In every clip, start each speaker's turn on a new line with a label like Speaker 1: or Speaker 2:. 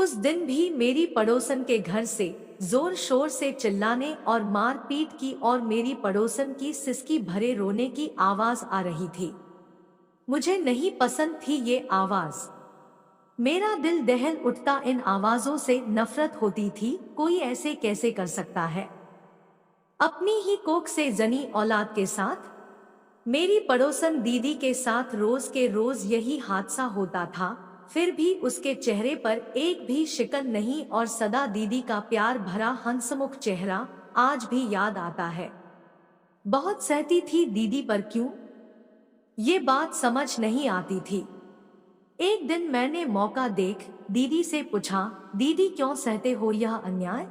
Speaker 1: उस दिन भी मेरी पड़ोसन के घर से जोर शोर से चिल्लाने और मारपीट की और मेरी पड़ोसन की सिसकी भरे रोने की आवाज आ रही थी। मुझे नहीं पसंद थी ये आवाज। मेरा दिल दहल उठता, इन आवाजों से नफरत होती थी। कोई ऐसे कैसे कर सकता है, अपनी ही कोख से जनी औलाद के साथ। मेरी पड़ोसन दीदी के साथ रोज के रोज यही हादसा होता था, फिर भी उसके चेहरे पर एक भी शिकन नहीं और सदा दीदी का प्यार भरा हंसमुख चेहरा आज भी याद आता है। बहुत सहती थी दीदी पर, क्यों ये बात समझ नहीं आती थी। एक दिन मैंने मौका देख दीदी से पूछा, दीदी क्यों सहते हो यह अन्याय?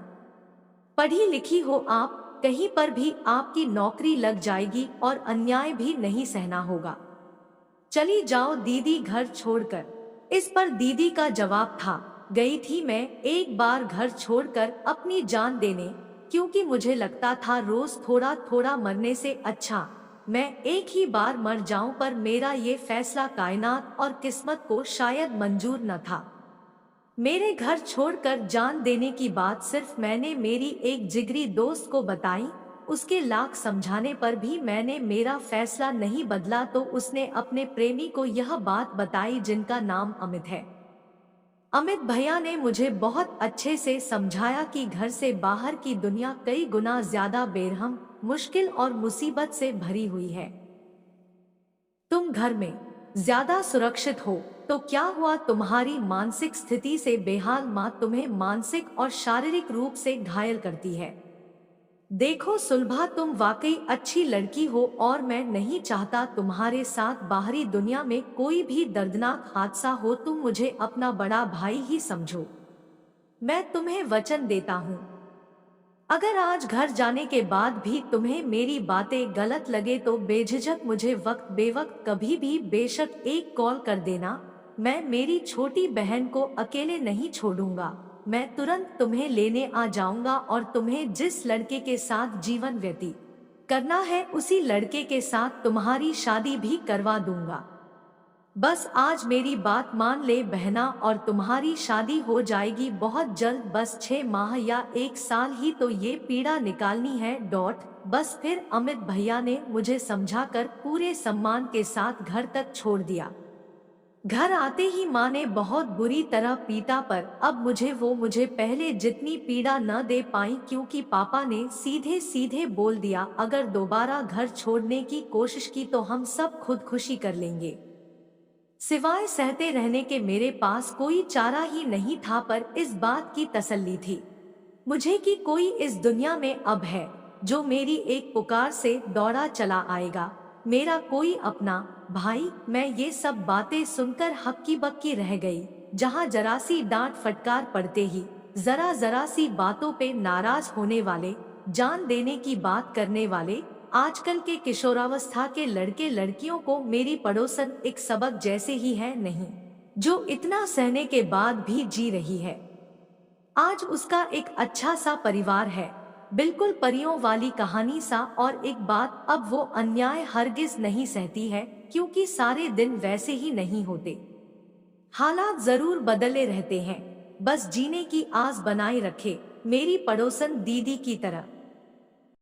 Speaker 1: पढ़ी लिखी हो आप, कहीं पर भी आपकी नौकरी लग जाएगी और अन्याय भी नहीं सहना होगा। चली जाओ दीदी घर छोड़कर। इस पर दीदी का जवाब था, गई थी मैं एक बार घर छोड़कर अपनी जान देने, क्योंकि मुझे लगता था रोज थोड़ा थोड़ा मरने से अच्छा मैं एक ही बार मर जाऊं, पर मेरा ये फैसला कायनात और किस्मत को शायद मंजूर न था। मेरे घर छोड़कर जान देने की बात सिर्फ मैंने मेरी एक जिगरी दोस्त को बताई। उसके लाख समझाने पर भी मैंने मेरा फैसला नहीं बदला, तो उसने अपने प्रेमी को यह बात बताई, जिनका नाम अमित है। अमित भैया ने मुझे बहुत अच्छे से समझाया कि घर से बाहर की दुनिया कई गुना ज्यादा बेरहम, मुश्किल और मुसीबत से भरी हुई है। तुम घर में ज्यादा सुरक्षित हो तो क्या हुआ, तुम्हारी मानसिक स्थिति से बेहाल माँ तुम्हें मानसिक और शारीरिक रूप से घायल करती है। देखो सुलभा, तुम वाकई अच्छी लड़की हो और मैं नहीं चाहता तुम्हारे साथ बाहरी दुनिया में कोई भी दर्दनाक हादसा हो। तुम मुझे अपना बड़ा भाई ही समझो। मैं तुम्हें वचन देता हूँ, अगर आज घर जाने के बाद भी तुम्हें मेरी बातें गलत लगे तो बेझिझक मुझे वक्त बेवक्त कभी भी बेशक एक कॉल कर देना। मैं मेरी छोटी बहन को अकेले नहीं छोड़ूंगा। मैं तुरंत तुम्हें लेने आ जाऊंगा और तुम्हें जिस लड़के के साथ जीवन व्यतीत करना है उसी लड़के के साथ तुम्हारी शादी भी करवा दूंगा। बस आज मेरी बात मान ले बहना, और तुम्हारी शादी हो जाएगी बहुत जल्द। बस 6 माह या 1 साल ही तो ये पीड़ा निकालनी है। बस फिर अमित भैया ने मुझे समझाकर पूरे सम्मान के साथ घर तक छोड़ दिया। घर आते ही माँ ने बहुत बुरी तरह पीटा, पर अब मुझे पहले जितनी पीड़ा न दे पाई, क्योंकि पापा ने सीधे सीधे बोल दिया, अगर दोबारा घर छोड़ने की कोशिश की तो हम सब खुदकुशी कर लेंगे। सिवाय सहते रहने के मेरे पास कोई चारा ही नहीं था, पर इस बात की तसल्ली थी मुझे कि कोई इस दुनिया में अब है जो मेरी एक पुकार से दौड़ा चला आएगा, मेरा कोई अपना भाई। मैं ये सब बातें सुनकर हक्की बक्की रह गई। जहाँ जरा सी डांट फटकार पड़ते ही जरा जरा सी बातों पे नाराज होने वाले, जान देने की बात करने वाले आजकल के किशोरावस्था के लड़के लड़कियों को मेरी पड़ोसन एक सबक जैसे ही है नहीं, जो इतना सहने के बाद भी जी रही है। आज उसका एक अच्छा सा परिवार है, बिल्कुल परियों वाली कहानी सा। और एक बात, अब वो अन्याय हरगिज नहीं सहती है, क्योंकि सारे दिन वैसे ही नहीं होते। हालात जरूर बदले रहते हैं, बस जीने की आस बनाए रखे मेरी पड़ोसन दीदी की तरह।